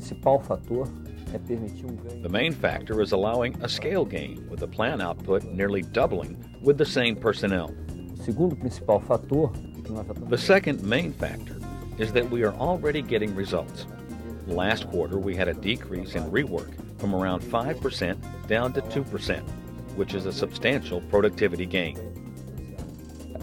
principal fator é permitir ganho. The main factor is allowing a scale gain, with the plant output nearly doubling with the same personnel. O segundo principal fator que nós já estamos... The second main factor is that we are already getting results. Last quarter, we had a decrease in rework from around 5% down to 2%, which is a substantial productivity gain.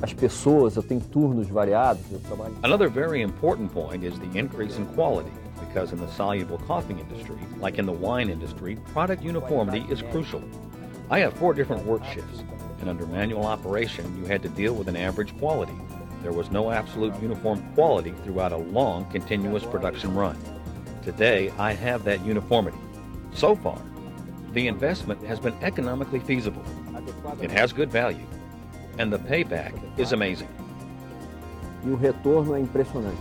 As pessoas, eu tenho turnos variados, eu trabalho... Another very important point is the increase in quality, because in the soluble coffee industry, like in the wine industry, product uniformity is crucial. I have 4 different work shifts, and under manual operation, you had to deal with an average quality. There was no absolute uniform quality throughout a long, continuous production run. Today, I have that uniformity. So far, the investment has been economically feasible. It has good value, and the payback is amazing. E o retorno é impressionante.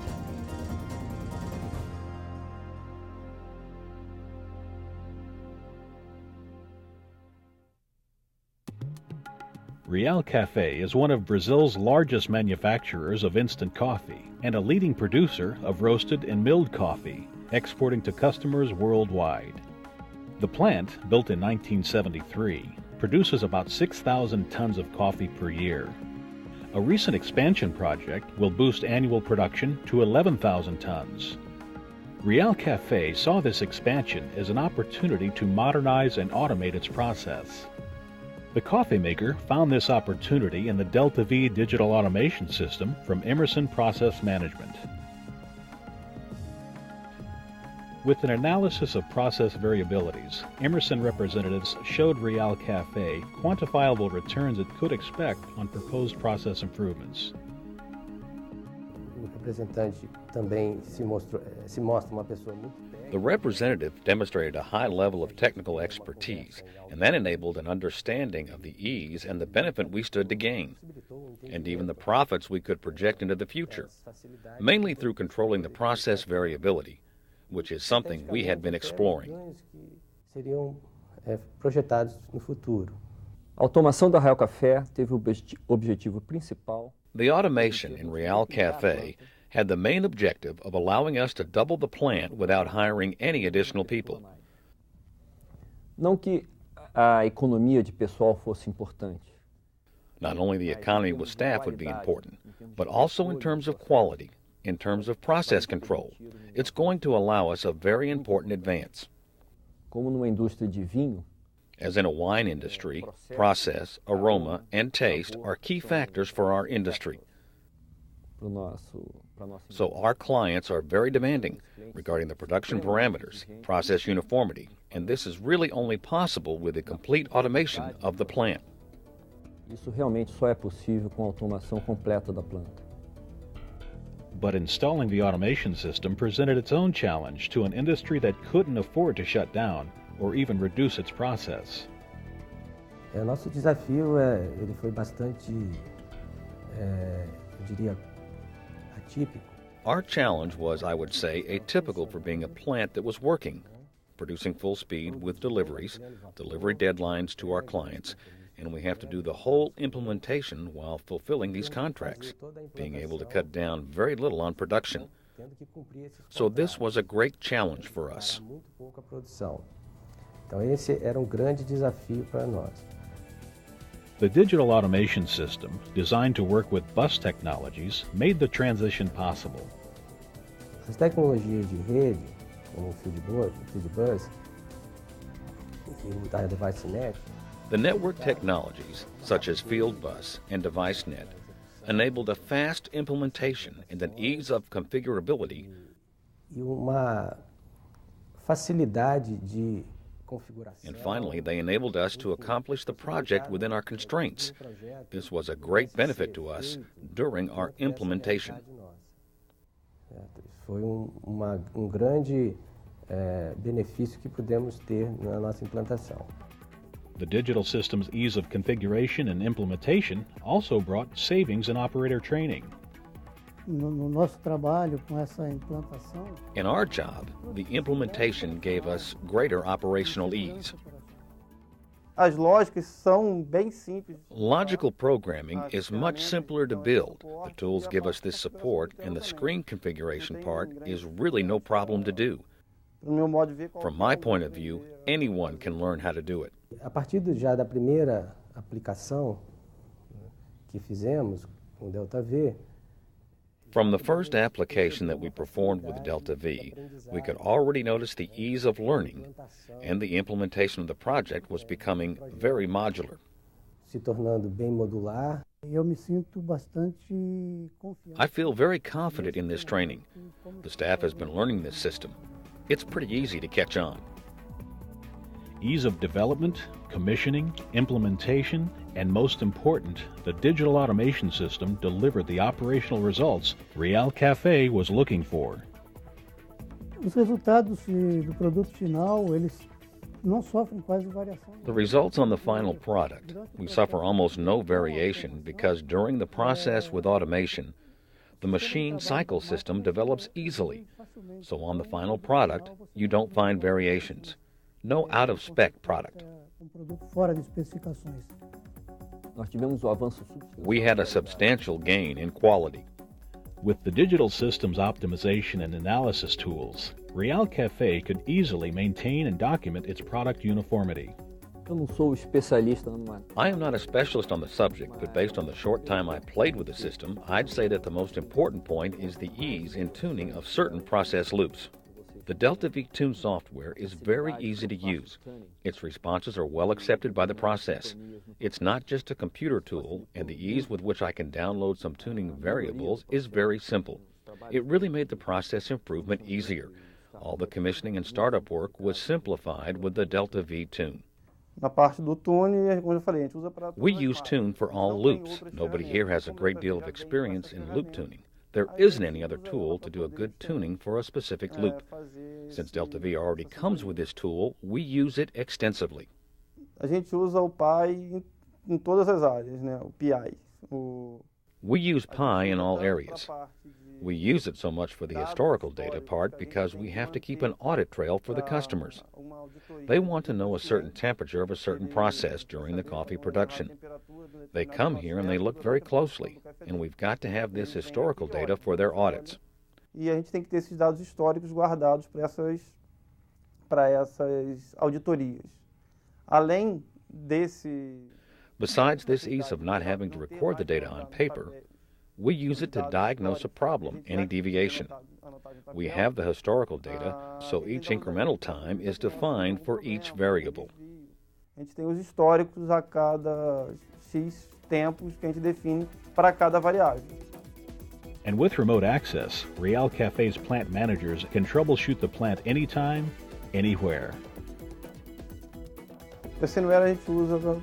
Real Café is one of Brazil's largest manufacturers of instant coffee and a leading producer of roasted and milled coffee, exporting to customers worldwide. The plant, built in 1973, produces about 6,000 tons of coffee per year. A recent expansion project will boost annual production to 11,000 tons. Real Café saw this expansion as an opportunity to modernize and automate its process. The coffee maker found this opportunity in the DeltaV digital automation system from Emerson Process Management. With an analysis of process variabilities, Emerson representatives showed Real Café quantifiable returns it could expect on proposed process improvements. The representative demonstrated a high level of technical expertise, and that enabled an understanding of the ease and the benefit we stood to gain, and even the profits we could project into the future, mainly through controlling the process variability, which is something we had been exploring. A automação da Real Café teve o objetivo principal. The automation in Real Café had the main objective of allowing us to double the plant without hiring any additional people. Não que a economia de pessoal fosse importante. Not only the economy with staff would be important, but also in terms of quality, in terms of process control. It's going to allow us a very important advance. Como numa indústria de vinho, as in a wine industry, process, aroma, and taste are key factors for our industry. So our clients are very demanding regarding the production parameters, process uniformity, and this is really only possible with the complete automation of the plant. Isso realmente só é possível com a automação completa da planta. But installing the automation system presented its own challenge to an industry that couldn't afford to shut down or even reduce its process. Nosso desafio ele foi bastante, eu diria, atípico. Our challenge was, I would say, atypical for being a plant that was working, producing full speed with deliveries, delivery deadlines to our clients, and we have to do the whole implementation while fulfilling these contracts, being able to cut down very little on production. So this was a great challenge for us. Então esse era grande desafio para nós. The digital automation system, designed to work with bus technologies, made the transition possible. As tecnologias de rede, como o Fieldbus e o DeviceNet, the network technologies, such as Fieldbus and DeviceNet, enabled a fast implementation and an ease of configurability e uma facilidade de configuração. And finally, they enabled us to accomplish the project within our constraints. This was a great benefit to us during our implementation. Foi grande benefício que pudemos ter na nossa implantação. The digital system's ease of configuration and implementation also brought savings in operator training. No nosso trabalho com essa implantação, in our job, the implementation gave us greater operational ease. As lógicas são bem simples. Logical programming is much simpler to build. The tools give us this support, and the screen configuration part is really no problem to do. No meu modo de ver, From my point of view, anyone can learn how to do it. A partir já da primeira aplicação que fizemos com o DeltaV, From the first application that we performed with DeltaV, we could already notice the ease of learning, and the implementation of the project was becoming very modular. se tornando bem modular. Eu me sinto bastante confiante. I feel very confident in this training. The staff has been learning this system. It's pretty easy to catch on. Ease of development, commissioning, implementation, and most important, the digital automation system delivered the operational results Real Café was looking for. Os resultados do produto final, eles não sofrem quase variação. The results on the final product, we suffer almost no variation because during the process with automation, the machine cycle system develops easily. So on the final product, you don't find variations. No out-of-spec product. Produto fora de especificações. Nós tivemos avanço We had a substantial gain in quality. With the digital systems optimization and analysis tools, Real Café could easily maintain and document its product uniformity. Eu não sou especialista numa. I am not a specialist on the subject, but based on the short time I played with the system, I'd say that the most important point is the ease in tuning of certain process loops. The DeltaV Tune software is very easy to use. Its responses are well accepted by the process. It's not just a computer tool, and the ease with which I can download some tuning variables is very simple. It really made the process improvement easier. All the commissioning and startup work was simplified with the DeltaV Tune. Na parte do tune, como eu falei, a gente usa para. We use Tune for all loops. Nobody here has a great deal of experience in loop tuning. There isn't any other tool to do a good tuning for a specific loop. Since DeltaV already comes with this tool, we use it extensively. A gente usa o PI em todas as áreas, né? O PI. We use Pi in all areas. We use it so much for the historical data part because we have to keep an audit trail for the customers. They want to know a certain temperature of a certain process during the coffee production. They come here and they look very closely, and we've got to have this historical data for their audits. E a gente tem que ter esses dados históricos guardados para essas auditorias. Além desse. Besides this ease of not having to record the data on paper, we use it to diagnose a problem, any deviation. We have the historical data, so each incremental time is defined for each variable. A gente tem os históricos a cada X tempos que a gente define para cada variável. And with remote access, Real Café's plant managers can troubleshoot the plant anytime, anywhere. O PCNware a gente usa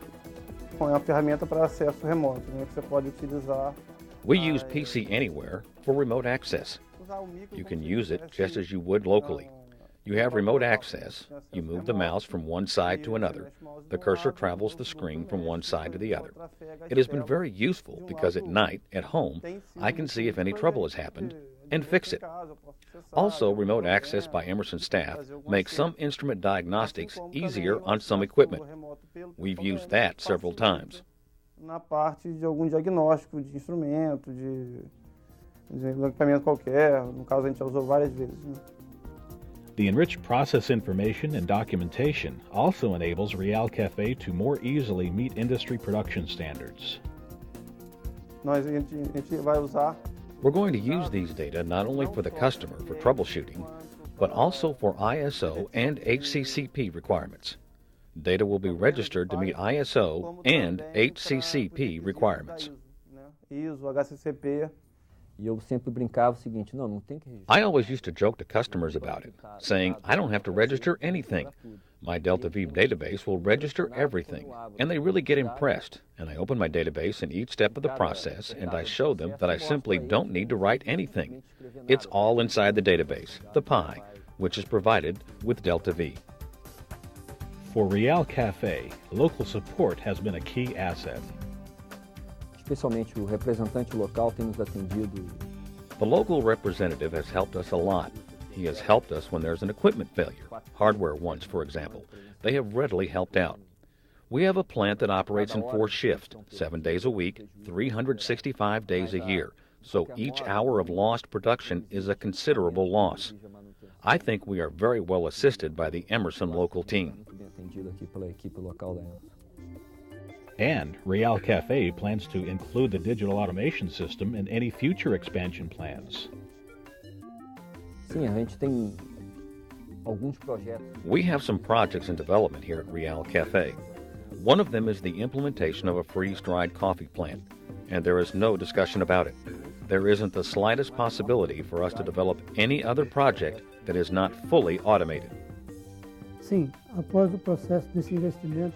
com a ferramenta para acesso remoto, né, que você pode utilizar. We use PC Anywhere for remote access. You can use it just as you would locally. You have remote access. You move the mouse from one side to another. The cursor travels the screen from one side to the other. It has been very useful because at night, at home, I can see if any trouble has happened and fix it. Also, remote access by Emerson staff makes some instrument diagnostics easier on some equipment. We've used that several times. Na parte de algum diagnóstico de instrumento, de um equipamento qualquer, no caso a gente já usou várias vezes. Né? The enriched process information and documentation also enables Real Café to more easily meet industry production standards. A gente vai usar. We're going to use these data not only for the customer for troubleshooting, but also for ISO and HCCP requirements. Data will be registered to meet ISO and HCCP requirements. ISO, HCCP. E eu sempre brincava o seguinte, não tem que registrar. I always used to joke to customers about it, saying, I don't have to register anything. My DeltaV database will register everything, and they really get impressed. And I open my database in each step of the process, and I show them that I simply don't need to write anything. It's all inside the database, the Pi, which is provided with DeltaV. For Real Café, local support has been a key asset. Especialmente o representante local tem nos atendido. The local representative has helped us a lot. He has helped us when there's an equipment failure, hardware ones, for example. They have readily helped out. We have a plant that operates in 4 shifts, 7 days a week, 365 days a year, so each hour of lost production is a considerable loss. I think we are very well assisted by the Emerson local team. Muito bem atendido aqui pela equipe local da Emerson. And Real Café plans to include the digital automation system in any future expansion plans. Sim, a gente tem alguns projetos. We have some projects in development here at Real Café. One of them is the implementation of a freeze-dried coffee plant, and there is no discussion about it. There isn't the slightest possibility for us to develop any other project that is not fully automated. Sim, após o processo desse investimento,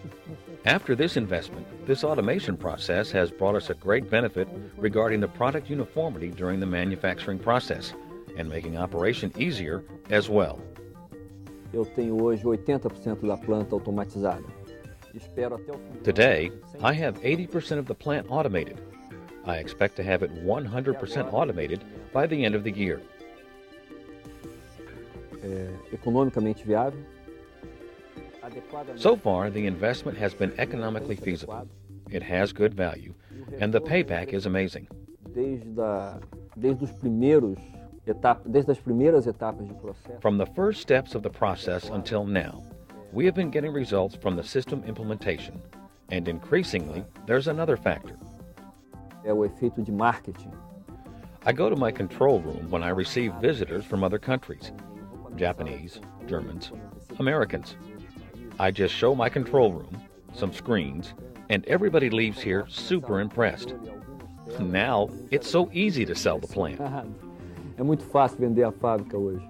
After this investment, this automation process has brought us a great benefit regarding the product uniformity during the manufacturing process and making operation easier as well. Eu tenho hoje 80% da planta automatizada. Espero até o fim do Today, I have 80% of the plant automated. I expect to have it 100% automated by the end of the year. Economicamente viável. So far, the investment has been economically feasible. It has good value, and the payback is amazing. Desde as primeiras etapas de processo. From the first steps of the process until now, we have been getting results from the system implementation, and increasingly, there's another factor. É o efeito de marketing. I go to my control room when I receive visitors from other countries, Japanese, Germans, Americans. I just show my control room, some screens, and everybody leaves here super impressed. Now, it's so easy to sell the plant. É muito fácil vender a fábrica hoje.